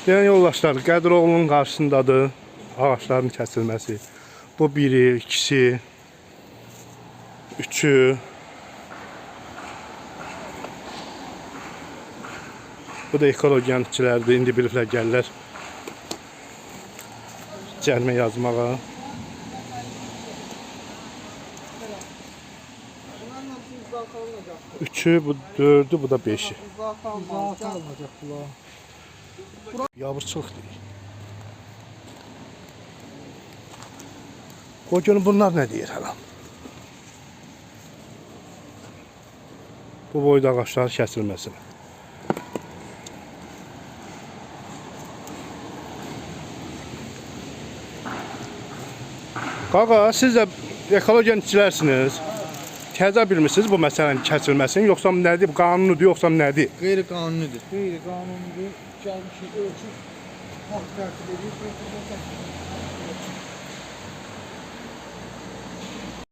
Değerli yoldaşlar, Qədiroğlu'nun qarşısındadır ağaçların kəsilməsi. Bu biri, ikisi, üçü. Bu da ekologiyançilərdir, indi biliblər gəlirlər cərimə yazmağa. Üçü, bu dördü, bu da beşi. Yavırçılıq deyil. O gün bunlar ne deyir hələ? Bu boyda ağaçlar kəsilməsin. Qaqa, siz də ekologiyançilərsiniz. Təzə bilmirsiniz bu məsələnin kəsilməsini, yoxsa nədir? Bu qanunudur, yoxsa nədir? Qeyri-qanunudur. Qeyri-qanunudur. Gəlmişik, ölçüb, haqq tərtib edirik.